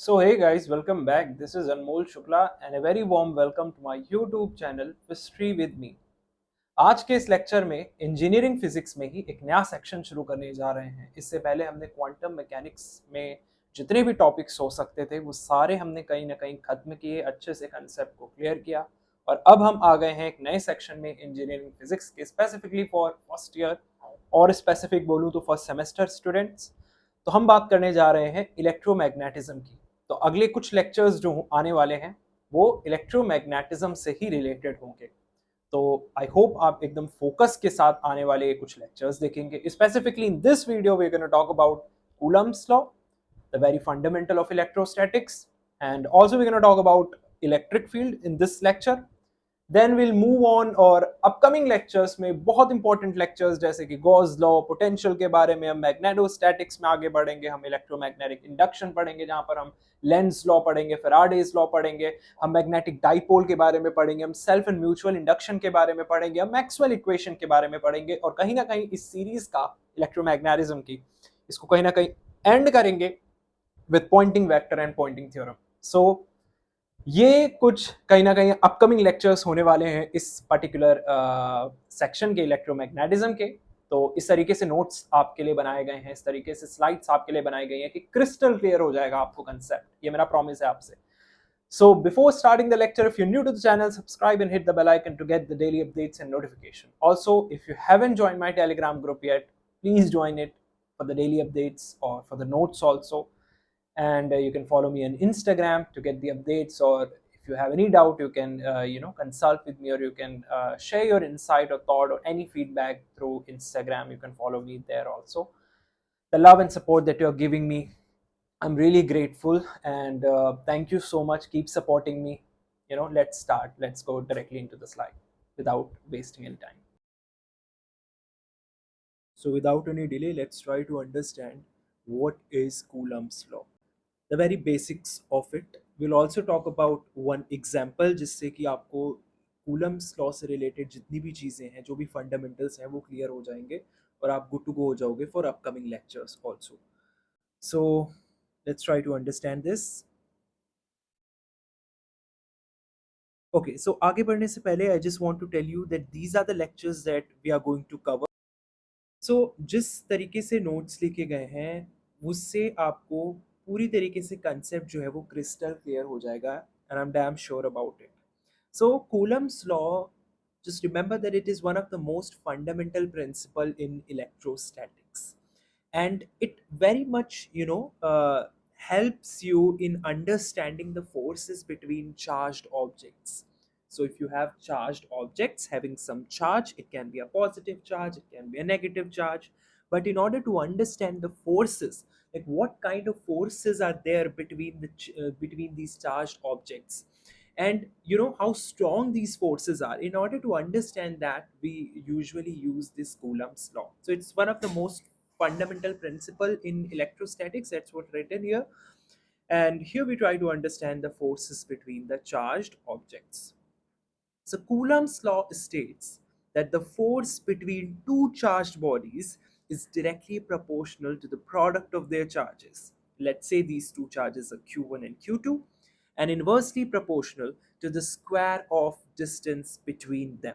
So hey guys, welcome back. This is Anmol Shukla and a very warm welcome to my YouTube channel History with me. आज के इस lecture में engineering physics में ही एक नया section शुरू करने जा रहे हैं। इससे पहले हमने क्वांटम मैकेनिक्स में जितने भी टॉपिक्स हो सकते थे वो सारे हमने कहीं ना कहीं खत्म किए, अच्छे से कंसेप्ट को क्लियर किया और अब हम आ गए हैं एक नए सेक्शन में इंजीनियरिंग फिजिक्स के, स्पेसिफिकली फॉर फर्स्ट ईयर और स्पेसिफिक बोलूँ तो फर्स्ट सेमेस्टर स्टूडेंट्स। तो हम बात करने जा रहे हैं इलेक्ट्रोमैग्नेटिज्म की। तो अगले कुछ लेक्चर्स जो आने वाले हैं वो इलेक्ट्रोमैग्नेटिज्म से ही रिलेटेड होंगे। तो आई होप आप एकदम फोकस के साथ आने वाले कुछ लेक्चर्स देखेंगे। Specifically in this video we are gonna talk about Coulomb's law, the very fundamental of electrostatics, and also we're going to talk about electric field in this lecture. Then we'll move on और upcoming lectures में बहुत important lectures जैसे कि Gauss law, potential के बारे में, हम magnetostatics में आगे बढ़ेंगे, हम इलेक्ट्रोमैग्नेटिक इंडक्शन पढ़ेंगे जहां पर हम लेंस लॉ पढ़ेंगे, फैराडेज लॉ पढ़ेंगे, हम मैग्नेटिक डाइपोल के बारे में पढ़ेंगे, हम सेल्फ एंड म्यूचुअल इंडक्शन के बारे में पढ़ेंगे, हम मैक्सवेल इक्वेशन के बारे में पढ़ेंगे और कहीं ना कहीं इस सीरीज का इलेक्ट्रोमैग्नेटिज्म की इसको कहीं ना कहीं एंड करेंगे with Poynting vector and Poynting theorem. So ये कुछ कहीं ना कहीं अपकमिंग लेक्चर्स होने वाले हैं इस पर्टिकुलर सेक्शन के इलेक्ट्रोमैग्नेटिज्म के। तो इस तरीके से नोट्स आपके लिए बनाए गए हैं, इस तरीके से स्लाइड्स आपके लिए बनाई गई हैं कि क्रिस्टल क्लियर हो जाएगा आपको कंसेप्ट, ये मेरा प्रॉमिस है आपसे। So before starting the lecture, if you're new to the channel, subscribe and hit the bell icon to get the daily updates and notification. Also, if you haven't joined my Telegram group yet, please join it for the daily updates or for the notes also. And you can follow me on Instagram to get the updates, or if you have any doubt you can consult with me, or you can share your insight or thought or any feedback through Instagram. You can follow me there also. The love and support that you're giving me, I'm really grateful, and thank you so much. Keep supporting me. Let's start. Let's go directly into the slide without wasting any time. So without any delay, let's try to understand what is Coulomb's law, the very basics of it. We'll also talk about one example जिससे कि आपको Coulomb's law से related जितनी भी चीज़ें हैं, जो भी fundamentals हैं, वो clear हो जाएंगे और आप good to go हो जाओगे for upcoming lectures also. So let's try to understand this. Okay, so आगे बढ़ने से पहले I just want to tell you that these are the lectures that we are going to cover. So जिस तरीके से notes लिखे गए हैं उससे आपको पूरी तरीके से concept जो है वो crystal clear हो जाएगा, and I'm damn sure about it. So Coulomb's law, just remember that it is one of the most fundamental principle in electrostatics, and it very much helps you in understanding the forces between charged objects. So if you have charged objects having some charge, it can be a positive charge, it can be a negative charge, but in order to understand the forces, like what kind of forces are there between between these charged objects, and how strong these forces are, in order to understand that we usually use this Coulomb's law. So it's one of the most fundamental principle in electrostatics, that's what written here. And here we try to understand the forces between the charged objects. So Coulomb's law states that the force between two charged bodies is directly proportional to the product of their charges. Let's say these two charges are Q1 and Q2, and inversely proportional to the square of distance between them.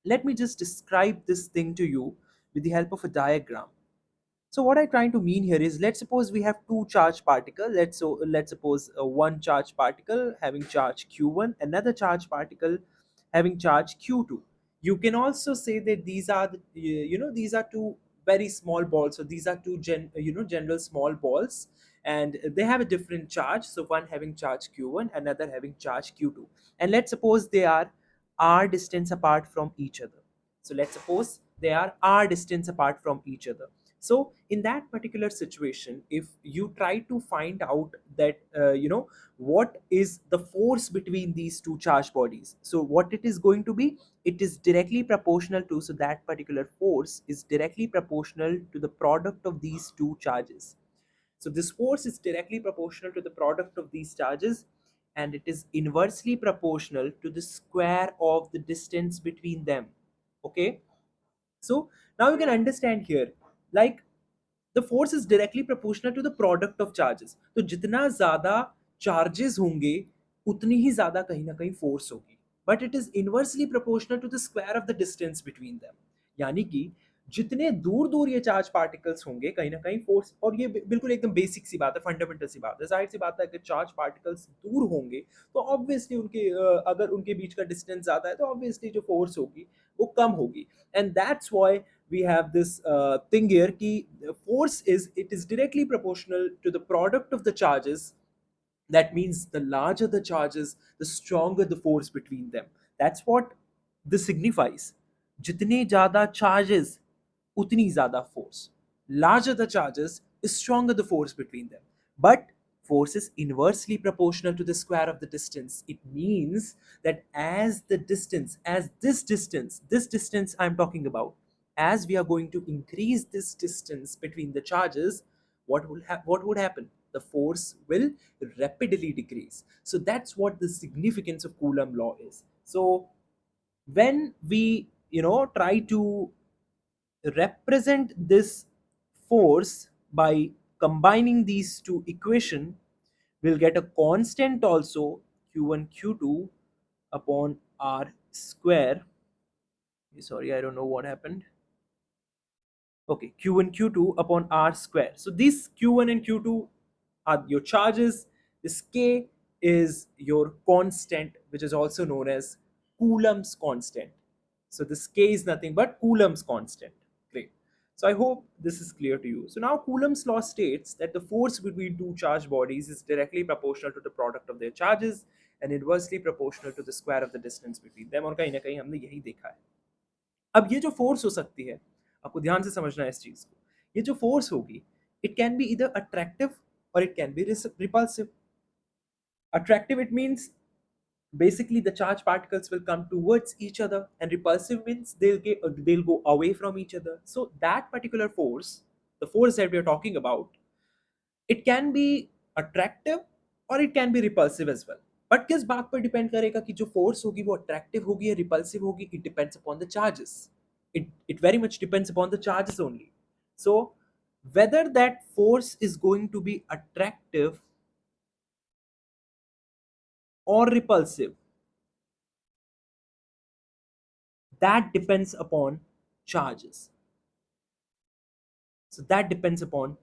Let me just describe this thing to you with the help of a diagram. So what I'm trying to mean here is, let's suppose we have two charged particles. Let's suppose one charged particle having charge Q1, another charged particle having charge Q2. You can also say that these are these are two very small balls. So these are two general small balls, and they have a different charge. So one having charge Q1, another having charge Q2. And let's suppose they are r distance apart from each other. So let's suppose they are r distance apart from each other. So in that particular situation, if you try to find out that what is the force between these two charged bodies, so what it is going to be, it is directly proportional to, so that particular force is directly proportional to the product of these two charges. So this force is directly proportional to the product of these charges, and it is inversely proportional to the square of the distance between them. Okay, so now you can understand here, like, the force is directly proportional to the product of charges. तो जितना ज्यादा charges होंगे उतनी ही ज्यादा कहीं ना कहीं force होगी, but it is inversely proportional to the square of the distance between them. यानी कि जितने दूर दूर ये चार्ज पार्टिकल्स होंगे कहीं ना कहीं फोर्स, और ये बिल्कुल एकदम बेसिक सी बात है, फंडामेंटल सी बात है, जाहिर सी बात है कि चार्ज पार्टिकल्स दूर होंगे तो ऑब्वियसली उनके अगर उनके बीच का डिस्टेंस ज्यादा है तो ऑब्वियसली जो फोर्स होगी वो कम होगी. And that's why we have this thing here ki force is it is directly proportional to the product of the charges. That means the larger the charges, the stronger the force between them. That's what this signifies. Jitne zyada charges utni zyada force. Larger the charges, stronger the force between them. But force is inversely proportional to the square of the distance. It means that as the distance, as this distance I'm talking about, as we are going to increase this distance between the charges, what would happen? The force will rapidly decrease. So that's what the significance of Coulomb law is. So when we try to represent this force by combining these two equation, we'll get a constant also, q1 q2 upon r square. Sorry, I don't know what happened. Okay, q1 q2 upon r square. So these q1 and q2 are your charges. This k is your constant, which is also known as Coulomb's constant. So this k is nothing but Coulomb's constant. Great. So I hope this is clear to you. So now Coulomb's law states that the force between two charged bodies is directly proportional to the product of their charges and inversely proportional to the square of the distance between them. और कहीं ना कहीं हमने यही देखा है. अब ये जो फोर्स हो सकती है, आपको ध्यान से समझना है इस चीज को. ये जो फोर्स होगी, इट कैन बी इधर attractive or it can be repulsive. Attractive, it means basically the charged particles will come towards each other, and repulsive means they'll go away from each other. So that particular force, the force that we are talking about, it can be attractive or it can be repulsive as well. But किस बात पर depend करेगा कि जो force होगी वो attractive होगी या रिपल्सिव होगी? It depends upon the charges. It very much depends upon the charges only. So whether that force is going to be attractive or repulsive, that depends upon charges. So that depends upon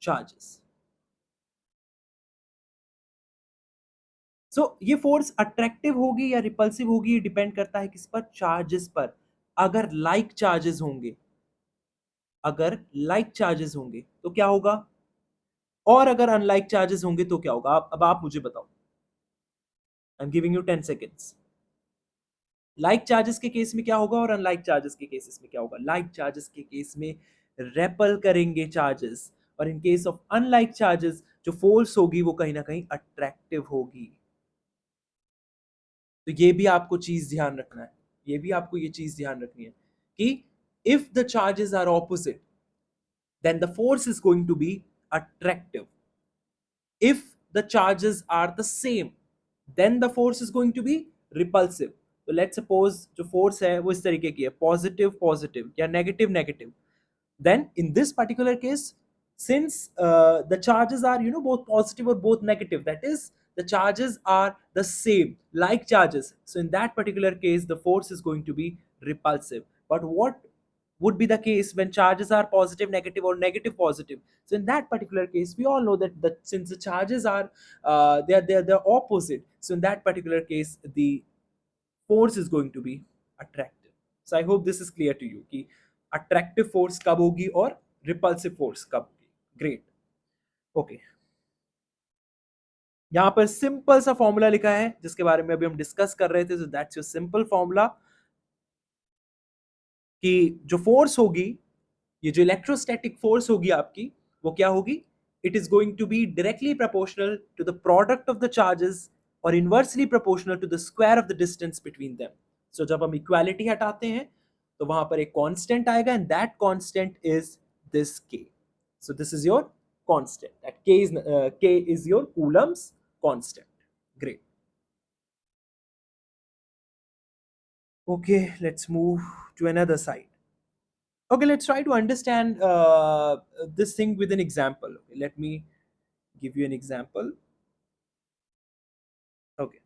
charges. So ये force attractive होगी या repulsive होगी, ये depend करता है किस पर? Charges पर. अगर लाइक चार्जेस होंगे, अगर लाइक चार्जेस होंगे तो क्या होगा, और अगर अनलाइक चार्जेस होंगे तो क्या होगा? अब आप मुझे बताओ. I am giving you 10 seconds. Like charges के केस में क्या होगा और अनलाइक चार्जेस के केसेस में क्या होगा? लाइक चार्जेस के केस में रेपल करेंगे चार्जेस, और in case of unlike charges जो फोर्स होगी वो कहीं ना कहीं अट्रैक्टिव होगी. तो ये भी आपको चीज ध्यान रखना है, ये भी आपको ये चीज ध्यान रखनी है कि if the charges are opposite then the force is going to be attractive. If the charges are the same, then the force is going to be repulsive. तो let's suppose जो force है वो इस तरीके की है, positive positive या negative negative. Then in this particular case, since the charges are both positive or both negative, that is the charges are the same, like charges, so in that particular case the force is going to be repulsive. But what would be the case when charges are positive negative or negative positive? So in that particular case we all know that since the charges are they're opposite, so in that particular case the force is going to be attractive. So I hope this is clear to you कि attractive force कब होगी और repulsive force कब होगी. Great. Okay. यहाँ पर simple सा formula लिखा है जिसके बारे में अभी हम डिस्कस कर रहे थे. So that's your simple formula कि जो फोर्स होगी, ये जो इलेक्ट्रोस्टैटिक फोर्स होगी आपकी, वो क्या होगी? It is going to be directly proportional to the product of the charges और inversely proportional to the square of the distance between them. So जब हम इक्वालिटी हटाते हैं तो वहां पर एक कांस्टेंट आएगा, and that constant is this K. So this is your constant. That K is your Coulomb's constant. Great. Okay, let's move to another side. Okay, let's try to understand this thing with an example. Okay, let me give you an example. Okay.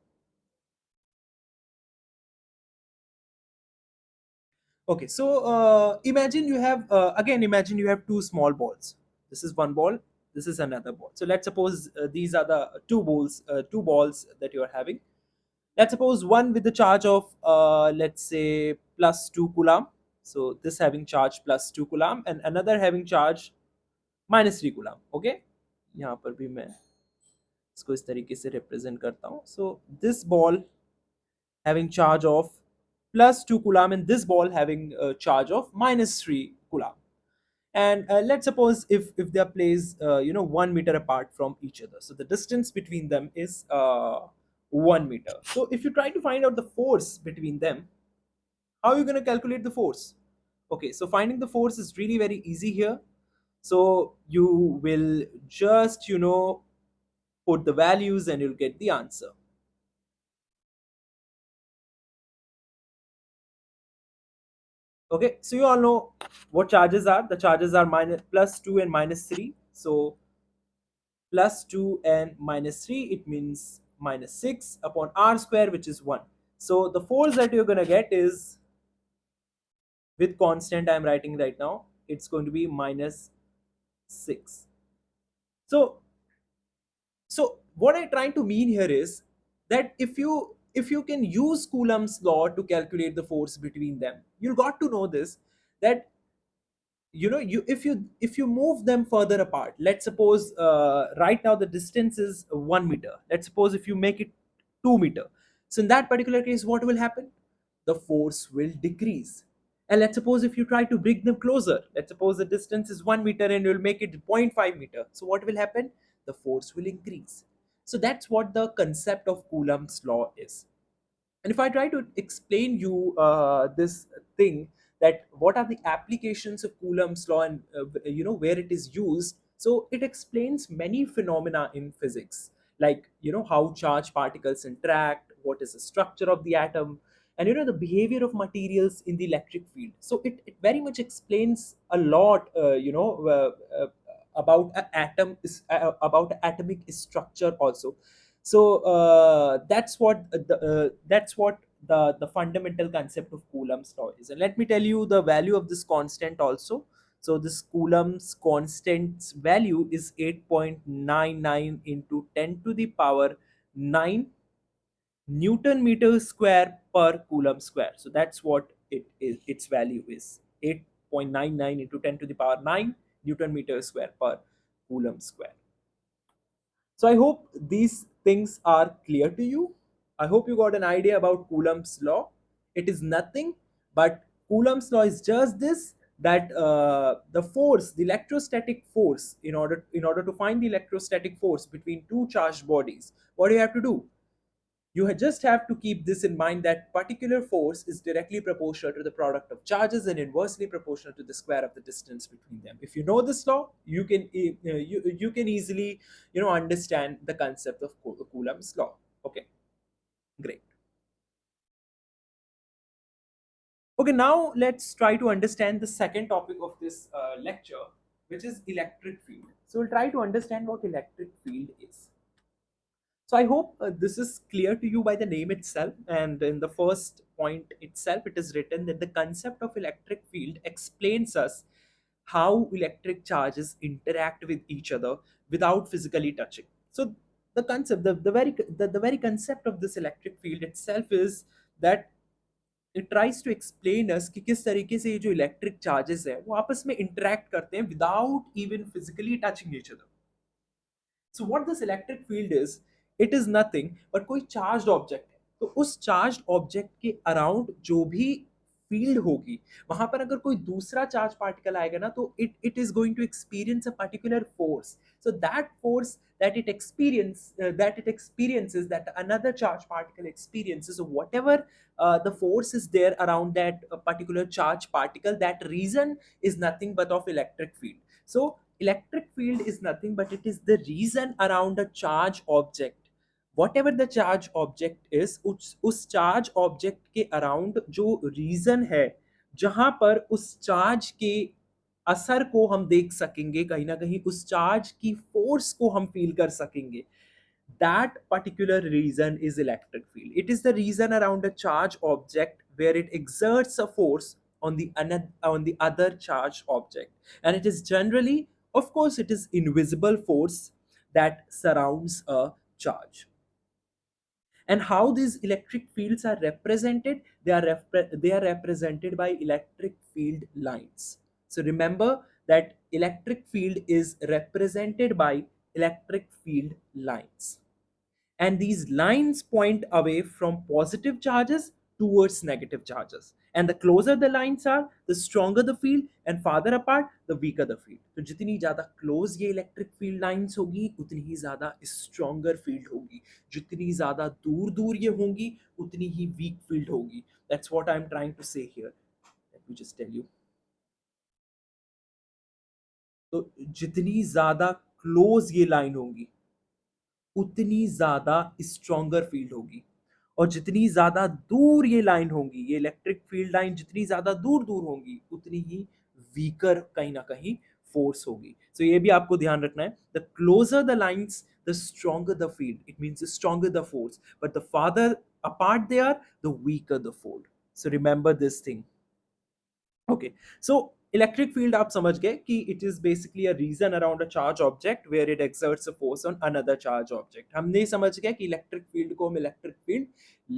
Okay, so imagine you have again imagine you have two small balls. This is one ball, this is another ball. So let's suppose these are the two balls that you are having. Let's suppose one with the charge of let's say plus 2 coulomb. So this having charge plus 2 coulomb and another having charge minus 3 coulomb. Okay, यहाँ पर भी मैं इसको इस तरीके से represent करता हूँ. So this ball having charge of plus 2 coulomb and this ball having a charge of minus 3 coulomb. And let's suppose if they are placed 1 meter apart from each other, so the distance between them is 1 meter. So if you try to find out the force between them, how are you going to calculate the force? Okay, so finding the force is really very easy here. So you will just put the values and you'll get the answer. Okay, so you all know what charges are. The charges are minus plus 2 and minus 3. So plus 2 and minus 3, it means minus 6 upon r square, which is 1. So the force that you're going to get is, with constant I'm writing right now, it's going to be minus 6. So what I trying to mean here is that if you can use Coulomb's law to calculate the force between them, you got to know this, that if you move them further apart. Let's suppose right now the distance is 1 meter. Let's suppose if you make it 2 meter. So in that particular case, what will happen? The force will decrease. And let's suppose if you try to bring them closer, let's suppose the distance is 1 meter and you'll make it zero point 0.5 meter. So what will happen? The force will increase. So that's what the concept of Coulomb's law is. And if I try to explain you this thing, that what are the applications of Coulomb's law and where it is used, so it explains many phenomena in physics, like how charged particles interact, what is the structure of the atom, and the behavior of materials in the electric field. So it very much explains a lot, about about atomic structure also. So that's what the fundamental concept of Coulomb's law is. And let me tell you the value of this constant also. So this Coulomb's constant's value is 8.99 into 10 to the power 9 Newton meter square per Coulomb square. So that's what it is. Its value is 8.99 into 10 to the power 9 Newton meter square per Coulomb square. So I hope these things are clear to you. I hope you got an idea about Coulomb's law. It is nothing but Coulomb's law is just this, that the force, the electrostatic force, in order to find the electrostatic force between two charged bodies, what do you have to do? You just have to keep this in mind, that particular force is directly proportional to the product of charges and inversely proportional to the square of the distance between them. If you know this law, you can easily understand the concept of Coulomb's law. Okay, great. Okay, now let's try to understand the second topic of this lecture, which is electric field. So we'll try to understand what electric field is. So I hope this is clear to you by the name itself. And in the first point itself, it is written that the concept of electric field explains us how electric charges interact with each other without physically touching. So the concept, the very concept of this electric field itself is that it tries to explain us कि किस तरीके से ये जो electric charges है वो आपस में इंटरेक्ट करते हैं without even physically touching each other. So what this electric field is, it is nothing but कोई चार्ज्ड ऑब्जेक्ट है, तो उस चार्ज्ड ऑब्जेक्ट के अराउंड जो भी फील्ड होगी, वहां पर अगर कोई दूसरा चार्ज पार्टिकल आएगा ना, तो it is going to experience a particular force. So that force that it experiences, that another charge particle experiences, so whatever the force is there around that particular charge particle, that reason is nothing but of electric field. So electric field is nothing but it is the reason around a charge object. whatever the charge object is, उस charge object के around जो reason है, जहां पर उस charge के असर को हम देख सकेंगे, कहीं ना कहीं उस चार्ज की फोर्स को हम फील कर सकेंगे. That particular region is electric field. It is the region around a charged object where it exerts a force on the other charged object, and it is generally, of course, it is invisible force that surrounds a charge. And how these electric fields are represented? They are represented by electric field lines. So remember that electric field is represented by electric field lines, and these lines point away from positive charges towards negative charges, and the closer the lines are, the stronger the field, and farther apart, the weaker the field. तो जितनी ज़्यादा close ये electric field lines होगी, उतनी ही ज़्यादा stronger field होगी. जितनी ज़्यादा दूर दूर ये होंगी, उतनी ही वीक फील्ड होगी. That's what I'm trying to say here. Let me just tell you. तो जितनी ज़्यादा क्लोज ये लाइन होंगी, उतनी ज्यादा स्ट्रॉन्गर फील्ड होगी. और जितनी ज्यादा दूर ये लाइन होंगी, ये इलेक्ट्रिक फील्ड लाइन जितनी ज्यादा दूर दूर होंगी, उतनी ही वीकर कहीं ना कहीं फोर्स होगी. सो ये भी आपको ध्यान रखना है. The closer the lines, the stronger the field, it means stronger the force, but the farther apart they are, the weaker the fold. So remember this thing. Okay, so electric field आप समझ गए कि it is basically a region around a charged object where it exerts a force on another charged object. हमने समझ गया कि electric field को हम electric field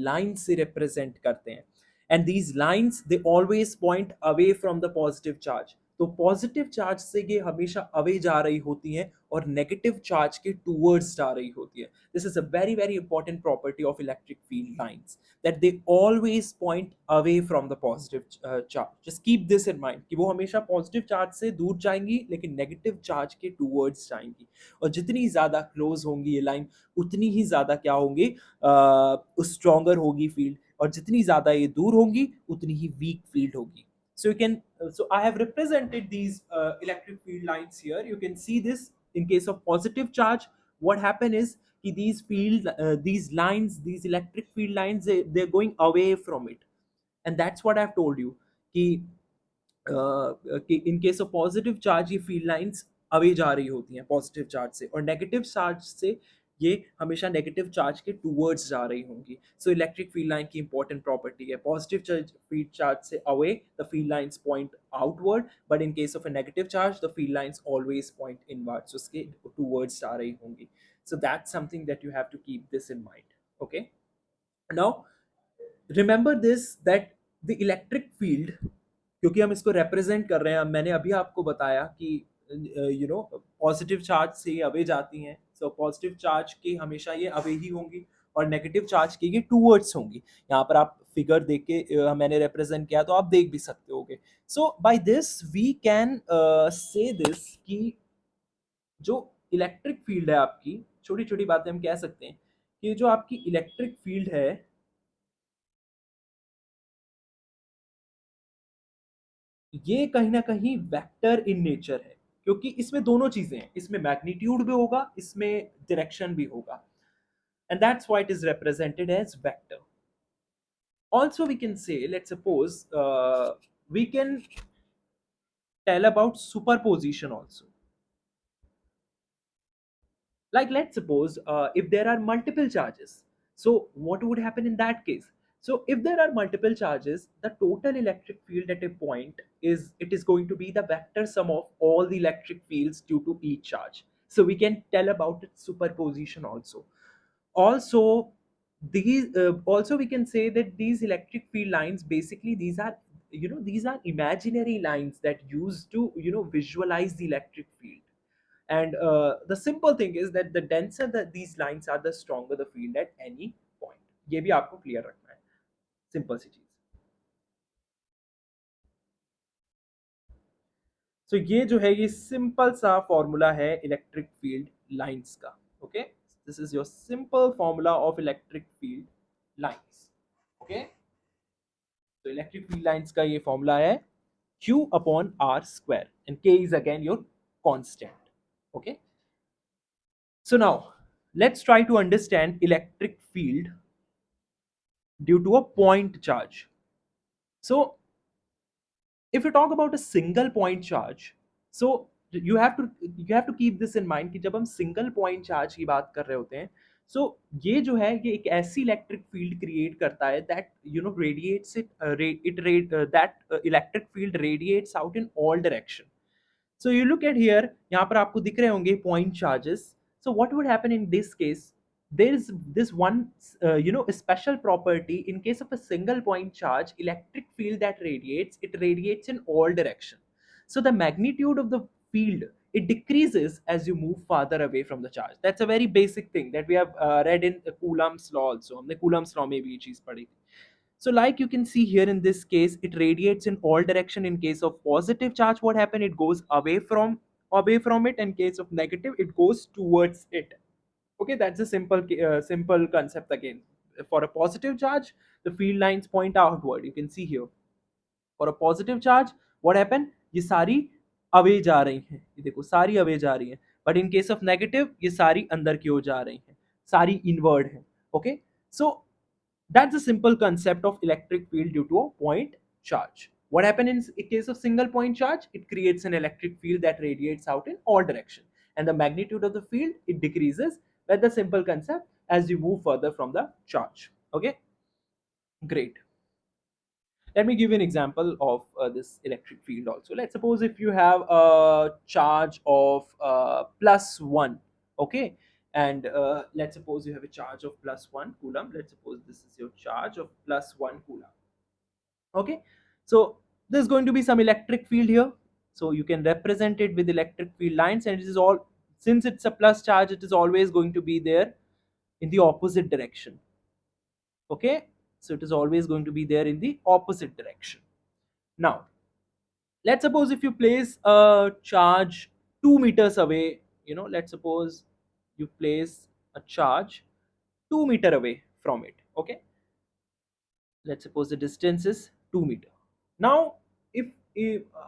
line से represent करते हैं. And these lines, they always point away from the positive charge. तो पॉजिटिव चार्ज से ये हमेशा अवे जा रही होती हैं और नेगेटिव चार्ज के टूवर्ड्स जा रही होती है. This is a very very important property of electric field lines, that they always point away from the positive charge. Just keep this in mind कि वो हमेशा पॉजिटिव चार्ज से दूर जाएंगी लेकिन नेगेटिव चार्ज के टूवर्ड्स जाएंगी. और जितनी ज़्यादा क्लोज होंगी ये लाइन, उतनी ही ज़्यादा क्या होंगे, स्ट्रॉन्गर होगी फील्ड. और जितनी ज़्यादा ये दूर होंगी, उतनी ही वीक फील्ड होगी. So you can, so I have represented these electric field lines here. You can see this. In case of positive charge, what happen is these field these lines, these electric field lines, they're going away from it. And that's what I've told you कि कि in case of positive charge ये field lines away जा रही होती हैं positive charge से, और negative charge से ये हमेशा नेगेटिव चार्ज के टूवर्ड्स जा रही होंगी. सो इलेक्ट्रिक फील्ड लाइन की इंपॉर्टेंट प्रॉपर्टी है, पॉजिटिव चार्ज फील्ड चार्ज से away the field lines point outward, but in case of a negative charge the field lines always point inwards, उसके towards जा रही होंगी. So that's something that you have to keep this in mind. Okay, now remember this, that the electric field, क्योंकि हम इसको represent कर रहे हैं, मैंने अभी आपको बताया कि पॉजिटिव चार्ज से ये अवे जाती हैं. सो पॉजिटिव चार्ज के हमेशा ये अवे ही होंगी और नेगेटिव चार्ज के ये टूवर्ड्स होंगी. यहाँ पर आप फिगर देख के मैंने रिप्रेजेंट किया तो आप देख भी सकते होगे. So by this we can say this कि जो इलेक्ट्रिक फील्ड है आपकी, छोटी छोटी बातें हम कह सकते हैं कि जो आपकी इलेक्ट्रिक फील्ड है, ये कहीं ना कहीं वेक्टर इन नेचर है. क्योंकि इसमें दोनों चीजें हैं, इसमें मैग्नीट्यूड भी होगा, इसमें डायरेक्शन भी होगा. And that's why it is represented as vector. Also we can say, let's suppose we can tell about superposition also. Like let's suppose if there are multiple charges, so what would happen in that case? So if there are multiple charges, the total electric field at a point is, it is going to be the vector sum of all the electric fields due to each charge. So we can tell about its superposition also. Also these also we can say that these electric field lines, basically these are, these are imaginary lines that used to visualize the electric field. And the simple thing is that the denser that these lines are, the stronger the field at any point. ये भी आपको clear रखना है, simple सी चीज. सो ये जो है, ये सिंपल सा फॉर्मूला है इलेक्ट्रिक फील्ड लाइंस का. Okay, this is your simple formula of electric field lines. Okay, तो इलेक्ट्रिक फील्ड लाइंस का ये फॉर्मूला है Q upon R square, and K is again your constant. Okay, so now let's try to understand electric field due to a point charge. So If you talk about a single point charge, so you have to keep this in mind कि जब हम single point charge की बात कर रहे होते हैं, so ये जो है ये एक ऐसी इलेक्ट्रिक फील्ड क्रिएट करता है that radiates that electric field radiates out in all direction. So you look at here, यहाँ पर आपको दिख रहे होंगे point charges. So what would happen in this case? There is this one, a special property in case of a single point charge, electric field that radiates, it radiates in all direction. So the magnitude of the field, it decreases as you move farther away from the charge. That's a very basic thing that we have read in Coulomb's law also. हमने Coulomb's law में भी ये चीज पढ़ी थी. So like you can see here in this case, it radiates in all direction. In case of positive charge, what happen? It goes away from it. In case of negative, it goes towards it. Okay, that's a simple concept again. For a positive charge, the field lines point outward. You can see here. For a positive charge, what happen? ये सारी away जा रही हैं. ये देखो सारी away जा रही हैं. But in case of negative, ये सारी अंदर की ओर जा रही हैं. सारी inward हैं. Okay, so that's the simple concept of electric field due to a point charge. What happens in case of single point charge? It creates an electric field that radiates out in all direction. And the magnitude of the field, it decreases. That's the simple concept as you move further from the charge. Okay, great. Let me give you an example of this electric field also. Let's suppose if you have a charge of +1, okay, and let's suppose you have a charge of +1 coulomb. Let's suppose this is your charge of +1 coulomb. Okay, so there's going to be some electric field here, so you can represent it with electric field lines, and it is all, since it's a plus charge, it is always going to be there in the opposite direction. Okay, so it is always going to be there in the opposite direction. Now let's suppose if you place a charge 2 meters away, let's suppose you place a charge 2 meter away from it. Okay, let's suppose the distance is 2 meter. Now if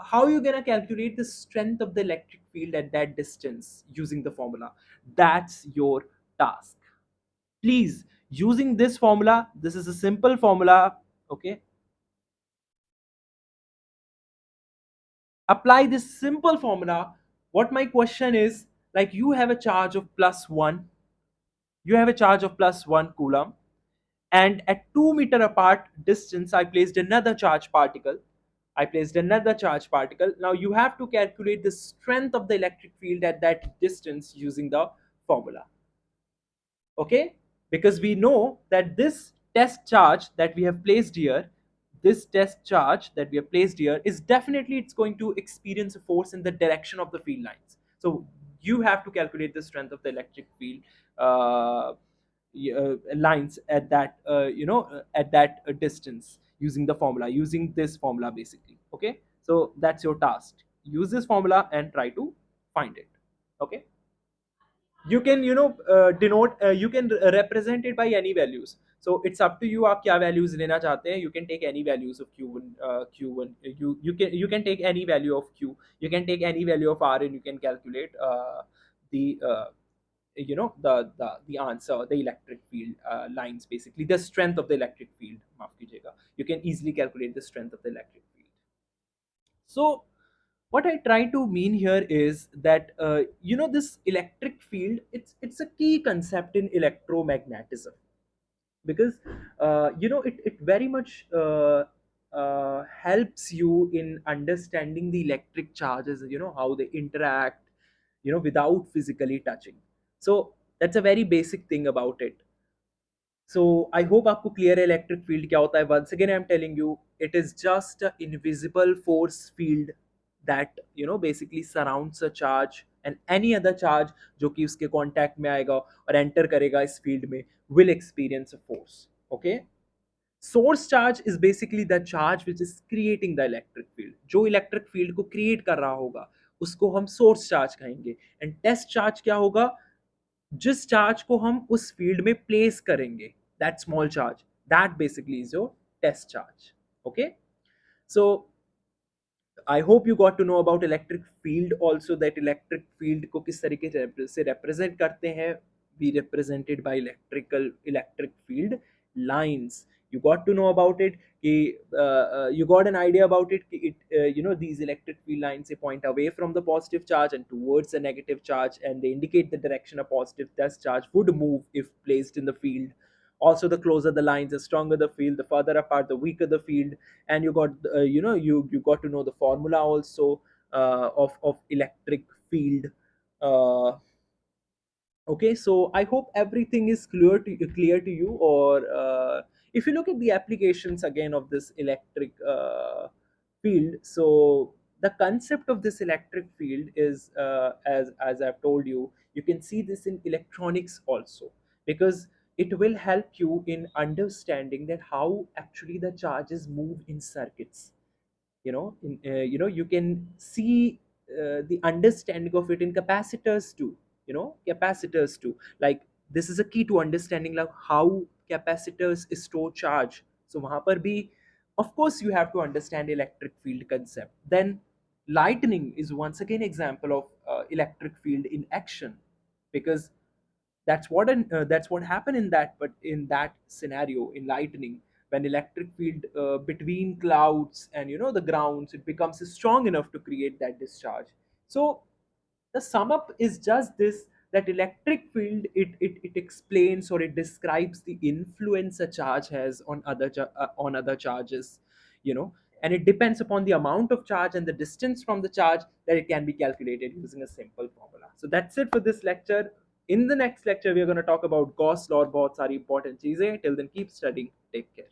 how you gonna calculate the strength of the electric field at that distance using the formula? That's your task. Please, using this formula, this is a simple formula. Okay, apply this simple formula. What my question is, like, you have a charge of +1, you have a charge of +1 coulomb, and at 2 meter apart distance I placed another charge particle. Now you have to calculate the strength of the electric field at that distance using the formula. Okay, because we know that this test charge that we have placed here, is definitely, it's going to experience a force in the direction of the field lines. So you have to calculate the strength of the electric field lines at that distance using the formula, using this formula basically. Okay, so that's your task. Use this formula and try to find it. Okay, you can denote, you can represent it by any values. So it's up to you, आप क्या values लेना चाहते हैं. You can take any values of q1, you can take any value of q, you can take any value of r, and you can calculate the the answer, the electric field lines, basically the strength of the electric field. माफ कीजिएगा, you can easily calculate the strength of the electric field. So what I try to mean here is that this electric field, it's a key concept in electromagnetism, because it very much helps you in understanding the electric charges, how they interact, without physically touching. So that's a very basic thing about it. So I hope आपको clear है electric field क्या होता है. Once again I'm telling you, it is just an invisible force field that basically surrounds a charge, and any other charge जो कि उसके contact में आएगा और enter करेगा इस field में will experience a force. Okay, source charge is basically the charge which is creating the electric field. जो electric field को create कर रहा होगा उसको हम source charge कहेंगे. And test charge क्या होगा? जिस चार्ज को हम उस फील्ड में प्लेस करेंगे, that small charge, that basically is your test charge. Okay, so I hope you got to know about electric field also, that electric field को किस तरीके से रिप्रेजेंट करते हैं. We represented by electric field lines you got to know about it you got an idea about it these electric field lines, they point away from the positive charge and towards the negative charge, and they indicate the direction a positive test charge would move if placed in the field. Also, the closer the lines, the stronger the field, the further apart, the weaker the field. And you got you got to know the formula also of electric field. uh, Okay, so I hope everything is clear to you. Or if you look at the applications again of this electric field, so the concept of this electric field is as I've told you, you can see this in electronics also, because it will help you in understanding that how actually the charges move in circuits. You can see the understanding of it in capacitors too. Capacitors too, like this is a key to understanding like how capacitors store charge. So wahan par bhi, of course, you have to understand electric field concept. Then lightning is once again example of electric field in action, because that's what happened in that, but in that scenario in lightning, when electric field between clouds and the grounds, it becomes strong enough to create that discharge. So the sum up is just this, that electric field, it explains or it describes the influence a charge has on on other charges, you know and it depends upon the amount of charge and the distance from the charge, that it can be calculated using a simple formula. So that's it for this lecture. In the next lecture we are going to talk about Gauss law. Both are important cheeze. Till then, keep studying. Take care.